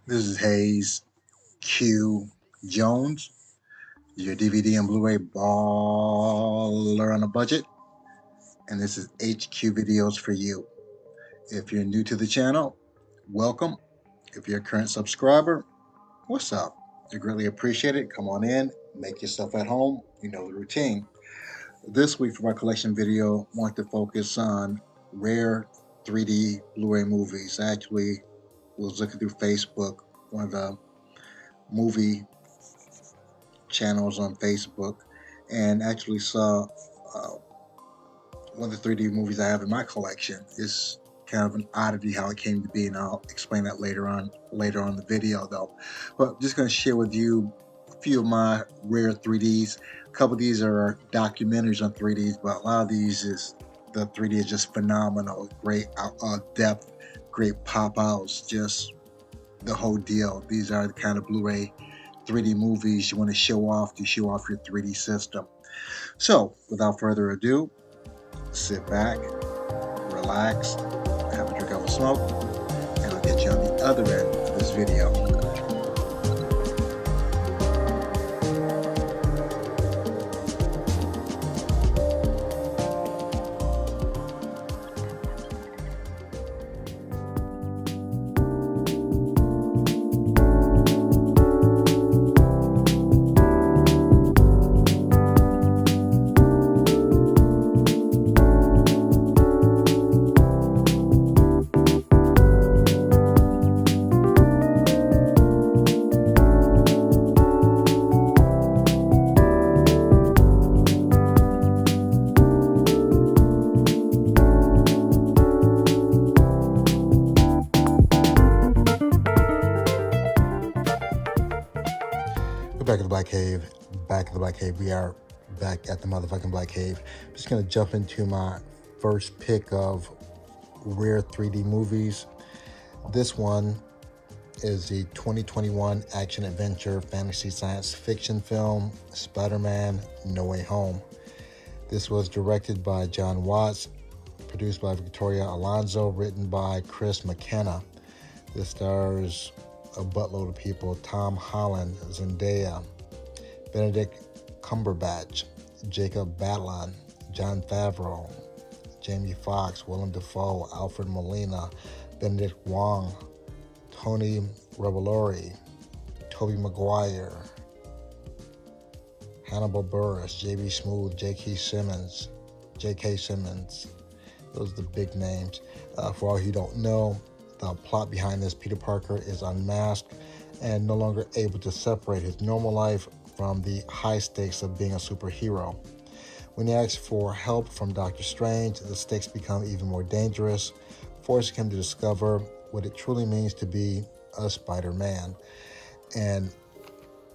This is Hayes Q Jones, your DVD and Blu-ray baller on a budget, and this is HQ Videos for you. If you're new to the channel, welcome. If you're a current subscriber, what's up? I greatly appreciate it. Come on in, make yourself at home. You know the routine. This week for my collection video, I want to focus on rare 3D Blu-ray movies. I actually was looking through Facebook, one of the movie channels on Facebook, and actually saw one of the 3D movies I have in my collection. It's kind of an oddity how it came to be, and I'll explain that later on in the video though. But I'm just going to share with you a few of my rare 3Ds. A couple of these are documentaries on 3Ds, but a lot of these is the 3D is just phenomenal. Great depth, great pop outs, just the whole deal. These are the kind of Blu-ray 3D movies you want to show off your 3D system. So without further ado, sit back, relax, have a drink of a smoke, and I'll get you on the other end of this video. Back at the Black Cave. We are back at the motherfucking Black Cave. I'm just gonna jump into my first pick of rare 3D movies. This one is the 2021 action adventure fantasy science fiction film Spider-Man No Way Home. This was directed by John Watts, produced by Victoria Alonso, written by Chris McKenna. This stars a buttload of people: Tom Holland, Zendaya, Benedict Cumberbatch, Jacob Batalon, Jon Favreau, Jamie Foxx, Willem Dafoe, Alfred Molina, Benedict Wong, Tony Revolori, Tobey Maguire, Hannibal Buress, J.B. Smoove, J.K. Simmons. Those are the big names. For all you don't know, the plot behind this: Peter Parker is unmasked and no longer able to separate his normal life from the high stakes of being a superhero. When he asks for help from Doctor Strange, the stakes become even more dangerous, forcing him to discover what it truly means to be a Spider-Man. And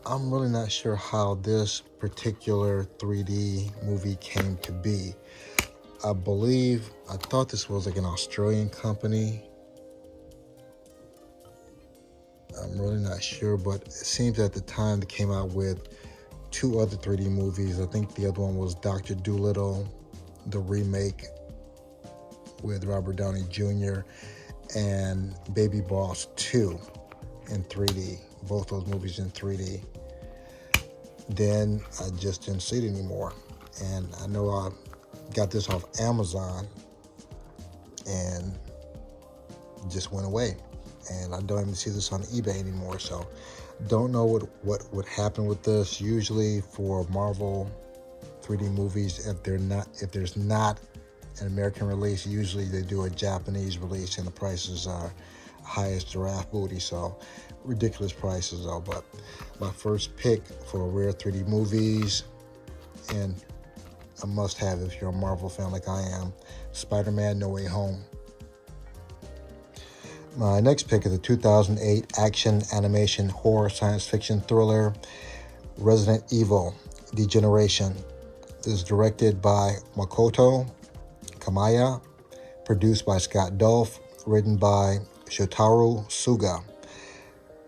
I'm really not sure how this particular 3D movie came to be. I thought this was like an Australian company. I'm really not sure, but it seems at the time they came out with two other 3D movies. I think the other one was Dr. Dolittle, the remake with Robert Downey Jr., and Baby Boss 2 in 3D. Both those movies in 3D. Then I just didn't see it anymore. And I know I got this off Amazon and it just went away. And I don't even see this on eBay anymore, so don't know what would happen with this. Usually for Marvel 3D movies, if there's not an American release, usually they do a Japanese release, and the prices are high as giraffe booty, so ridiculous prices though. But my first pick for rare 3D movies, and a must-have if you're a Marvel fan like I am, Spider-Man No Way Home. My next pick is the 2008 action animation horror science fiction thriller Resident Evil: Degeneration. This is directed by Makoto Kamiya, produced by Scott Dolph, written by Shotaro Suga.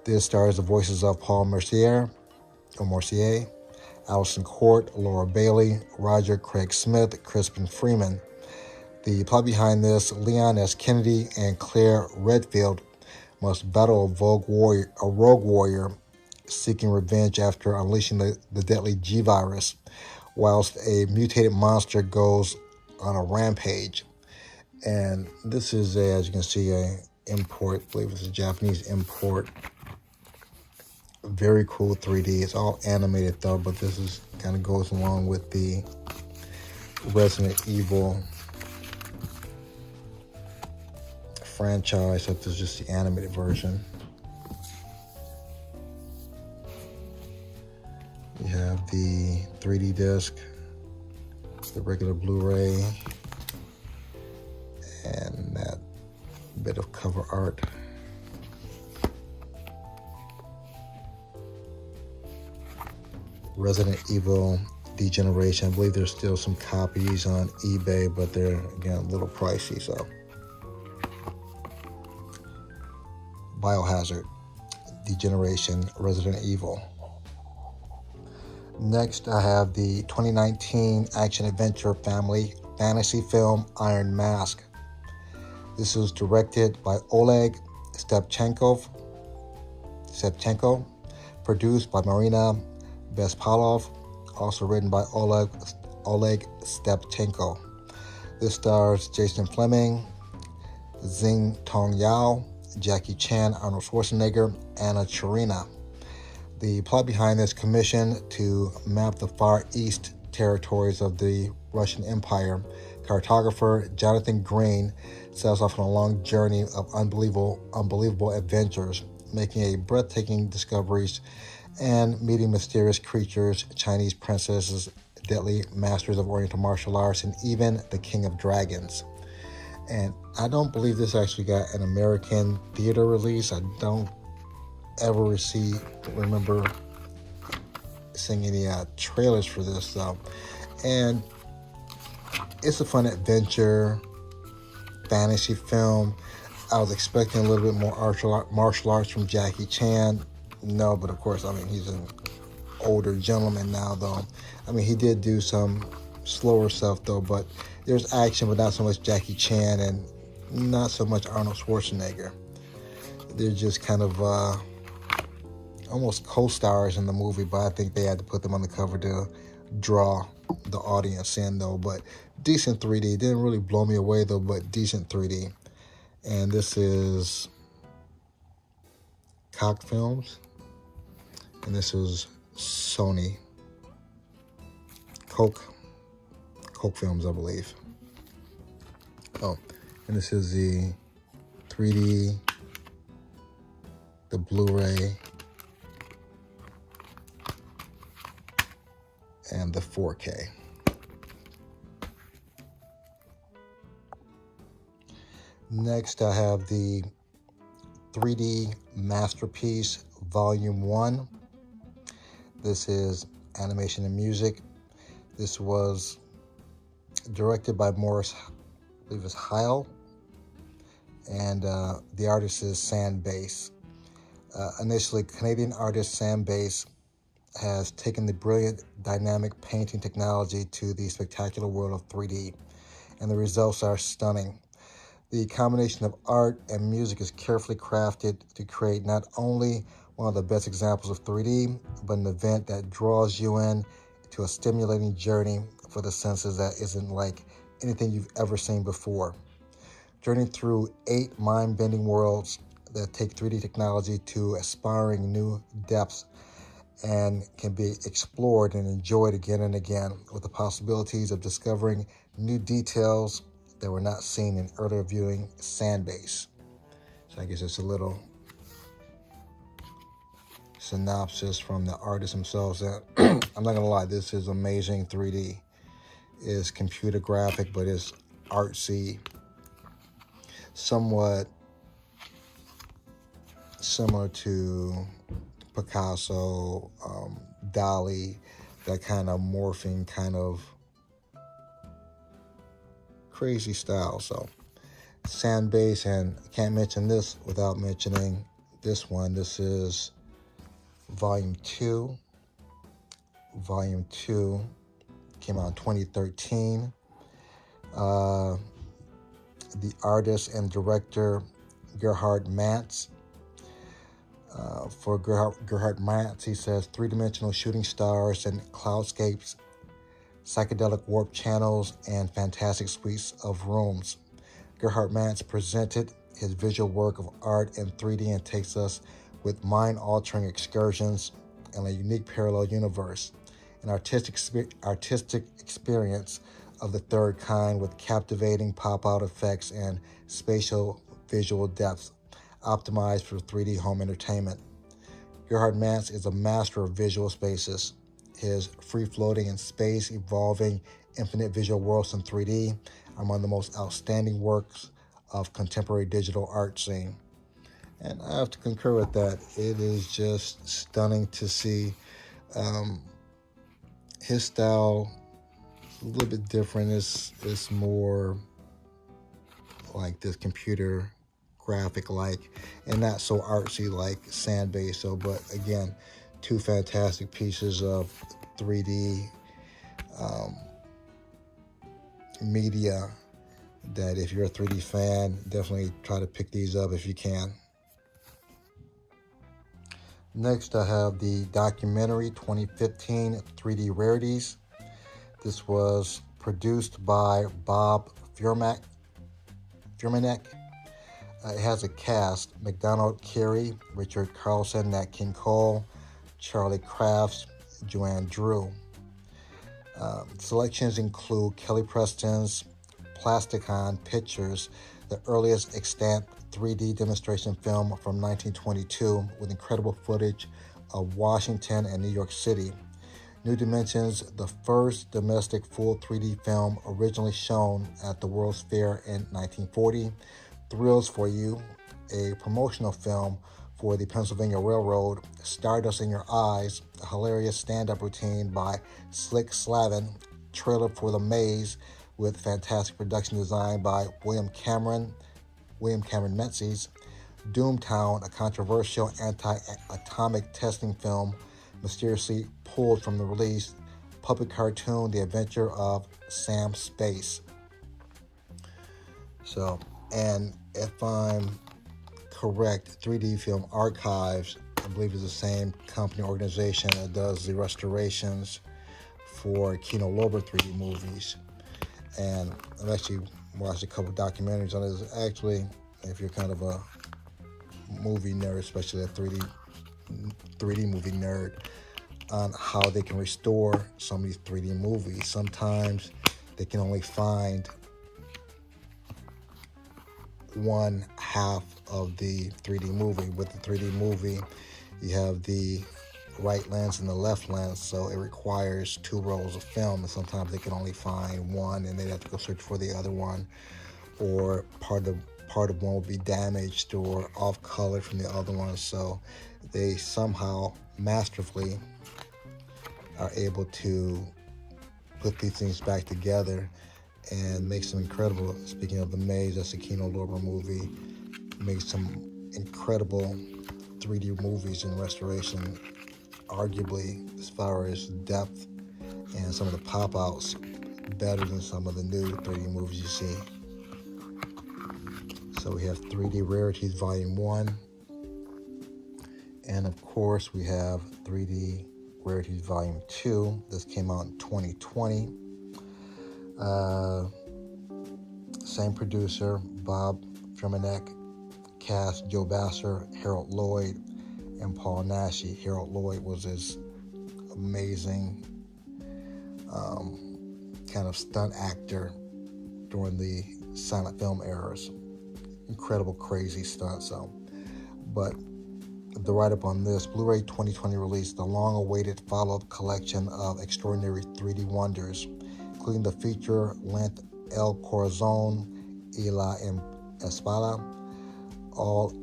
This stars the voices of Paul Mercier, Allison Court, Laura Bailey, Roger Craig Smith, Crispin Freeman. The plot behind this: Leon S. Kennedy and Claire Redfield must battle a rogue warrior seeking revenge after unleashing the deadly G virus, whilst a mutated monster goes on a rampage. And this is, as you can see, a import. I believe it's a Japanese import. Very cool 3D. It's all animated though, but this is kind of goes along with the Resident Evil franchise, except this is just the animated version. You have the 3D disc, the regular Blu-ray, and that bit of cover art. Resident Evil Degeneration. I believe there's still some copies on eBay, but they're, again, a little pricey, so. Biohazard, Degeneration, Resident Evil. Next, I have the 2019 action-adventure family fantasy film Iron Mask. This was directed by Oleg Stepchenko, produced by Marina Bespalov, also written by Oleg Stepchenko. This stars Jason Fleming, Xing Tong Yao, Jackie Chan, Arnold Schwarzenegger, Anna Cherina. The plot behind this commission to map the Far East territories of the Russian Empire, cartographer Jonathan Green sets off on a long journey of unbelievable adventures, making a breathtaking discoveries and meeting mysterious creatures, Chinese princesses, deadly masters of Oriental martial arts, and even the King of Dragons. And I don't believe this actually got an American theater release. I don't ever remember seeing any trailers for this though. And it's a fun adventure fantasy film. I was expecting a little bit more martial arts from Jackie Chan. No, but of course, I mean, he's an older gentleman now though. I mean, he did do some slower stuff though, but there's action, but not so much Jackie Chan and not so much Arnold Schwarzenegger. They're just kind of almost co-stars in the movie, but I think they had to put them on the cover to draw the audience in though. But decent 3D. Didn't really blow me away though, but decent 3D. And this is Cock Films, and this is Sony. Coke Films, I believe. Oh, and this is the 3D, the Blu-ray, and the 4K. Next, I have the 3D Masterpiece Volume 1. This is animation and music. This was directed by Morris, I believe it's Heil, and the artist is Sandbase. Initially, Canadian artist Sandbase has taken the brilliant dynamic painting technology to the spectacular world of 3D, and the results are stunning. The combination of art and music is carefully crafted to create not only one of the best examples of 3D, but an event that draws you in to a stimulating journey for the senses that isn't like anything you've ever seen before. Journey through 8 mind-bending worlds that take 3D technology to aspiring new depths and can be explored and enjoyed again and again, with the possibilities of discovering new details that were not seen in earlier viewing. Sandbase. So I guess it's a little synopsis from the artists themselves. That I'm not gonna lie, this is amazing 3D. It's computer graphic, but it's artsy, somewhat similar to Picasso, Dali, that kind of morphing, kind of crazy style. So Sandbase, and I can't mention this without mentioning this one. This is Volume 2. Volume 2 came out in 2013. The artist and director Gerhard Mantz For Gerhard Mantz, he says three-dimensional shooting stars and cloudscapes, psychedelic warp channels, and fantastic suites of rooms. Gerhard Mantz presented his visual work of art in 3D and takes us with mind-altering excursions in a unique parallel universe, an artistic experience of the third kind with captivating pop-out effects and spatial visual depths optimized for 3D home entertainment. Gerhard Mantz is a master of visual spaces. His free-floating and space-evolving infinite visual worlds in 3D are among the most outstanding works of contemporary digital art scene. And I have to concur with that. It is just stunning to see. His style is a little bit different. It's more like this computer graphic like, and not so artsy like sand-based. So, but again, two fantastic pieces of 3D media that if you're a 3D fan, definitely try to pick these up if you can. Next, I have the documentary 2015 3D Rarities. This was produced by Bob Furmanek. It has a cast: McDonald Carey, Richard Carlson, Nat King Cole, Charlie Crafts, Joanne Drew. Selections include Kelly Preston's Plasticon Pictures, the earliest extant 3D demonstration film from 1922 with incredible footage of Washington and New York City. New Dimensions, the first domestic full 3D film originally shown at the World's Fair in 1940. Thrills for You, a promotional film for the Pennsylvania Railroad. Stardust in Your Eyes, a hilarious stand-up routine by Slick Slavin. Trailer for The Maze, with fantastic production design by William Cameron Menzies. Doomtown, a controversial anti-atomic testing film mysteriously pulled from the release. Puppet cartoon, The Adventure of Sam Space. So, and if I'm correct, 3D Film Archives, I believe, is the same company organization that does the restorations for Kino Lorber 3D movies. And I've actually watched a couple of documentaries on this. Actually, if you're kind of a movie nerd, especially a 3D movie nerd, on how they can restore some of these 3D movies. Sometimes they can only find one half of the 3D movie. With the 3D movie, you have the right lens and the left lens, so it requires two rolls of film, and sometimes they can only find one and they have to go search for the other one, or part of one will be damaged or off color from the other one. So they somehow masterfully are able to put these things back together and make some incredible, speaking of The Maze, that's a Kino Lorber movie, make some incredible 3D movies in restoration, arguably as far as depth and some of the pop-outs better than some of the new 3D movies you see. So we have 3D Rarities Volume 1, and of course we have 3D Rarities Volume 2. This came out in 2020. Same producer, Bob Furmanek. Cast: Joe Basser, Harold Lloyd, and Paul Naschy. Harold Lloyd was his amazing kind of stunt actor during the silent film eras. Incredible, crazy stunt. So, but the write-up on this: Blu-ray 2020 release, the long-awaited follow-up collection of extraordinary 3D wonders, including the feature-length El Corazón y la Espada, all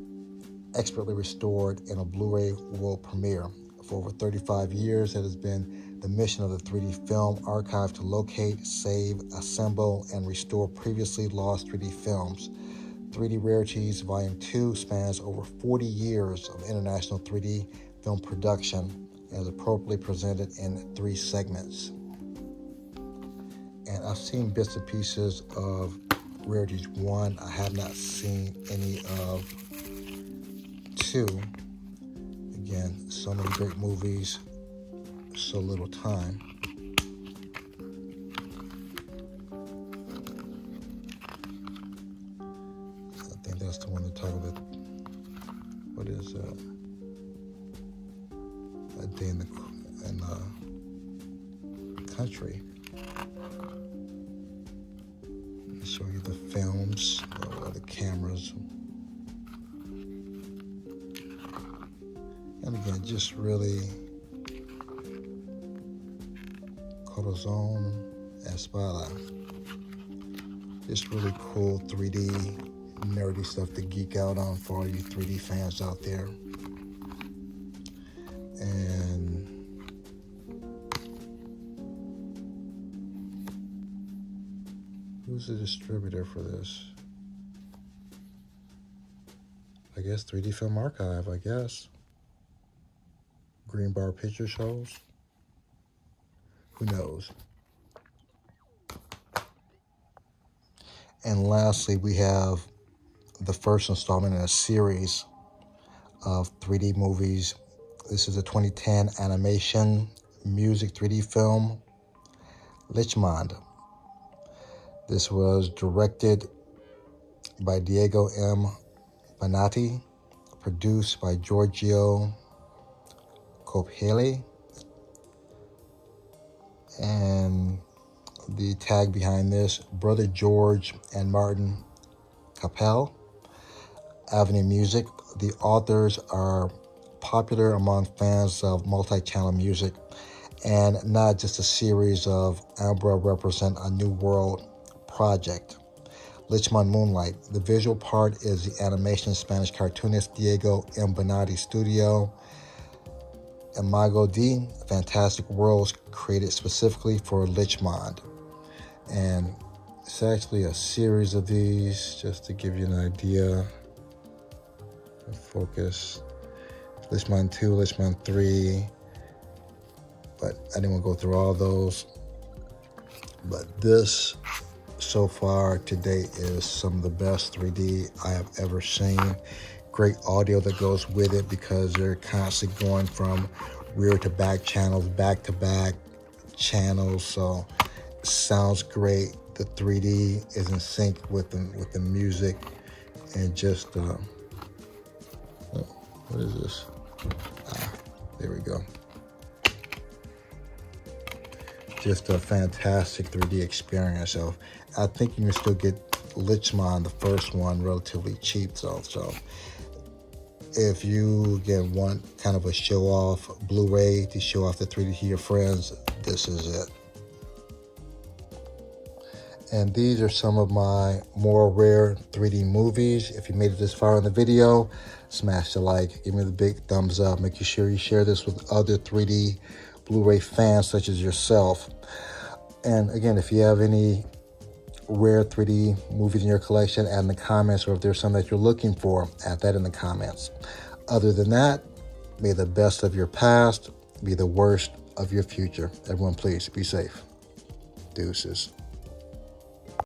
expertly restored in a Blu-ray world premiere. For over 35 years, it has been the mission of the 3D Film Archive to locate, save, assemble, and restore previously lost 3D films. 3D Rarities Volume 2 spans over 40 years of international 3D film production and is appropriately presented in 3 segments. And I've seen bits and pieces of Rarities 1. I have not seen any of 2. again, so many great movies, so little time. I think that's the one to talk about. What is A Day in the Country. I'll show you the films, the cameras. And again, just really Corazon Espada. Just really cool 3D, nerdy stuff to geek out on for all you 3D fans out there. And who's the distributor for this? I guess 3D Film Archive, I guess. Green Bar Picture Shows. Who knows? And lastly, we have the first installment in a series of 3D movies. This is a 2010 animation music 3D film, Lichtmond. This was directed by Diego M. Bonatti, produced by Giorgio Copelli, and the tag behind this, Brother George and Martin Capel. Avenue Music. The authors are popular among fans of multi-channel music, and not just a series of Umbra Represent a New World project. Lichtmond Moonlight. The visual part is the animation Spanish cartoonist Diego M. Bonatti Studio. Imago D, Fantastic Worlds, created specifically for Lichtmond. And it's actually a series of these, just to give you an idea. Focus. Lichtmond 2, Lichtmond 3. But I didn't want to go through all those. But this, so far to date, is some of the best 3D I have ever seen. Great audio that goes with it because they're constantly going from rear to back channels, back to back channels. So it sounds great. The 3D is in sync with the music, and just what is this? There we go. Just a fantastic 3D experience. So I think you can still get Lichtmond, the first one, relatively cheap. So if you again want kind of a show-off Blu-ray to show off the 3D to your friends, this is it. And these are some of my more rare 3D movies. If you made it this far in the video, smash the like, give me the big thumbs up. Make sure you share this with other 3D Blu-ray fans such as yourself. And again, if you have any rare 3D movies in your collection, add in the comments, or if there's some that you're looking for, add that in the comments. Other than that, may the best of your past be the worst of your future. Everyone, please be safe. Deuces.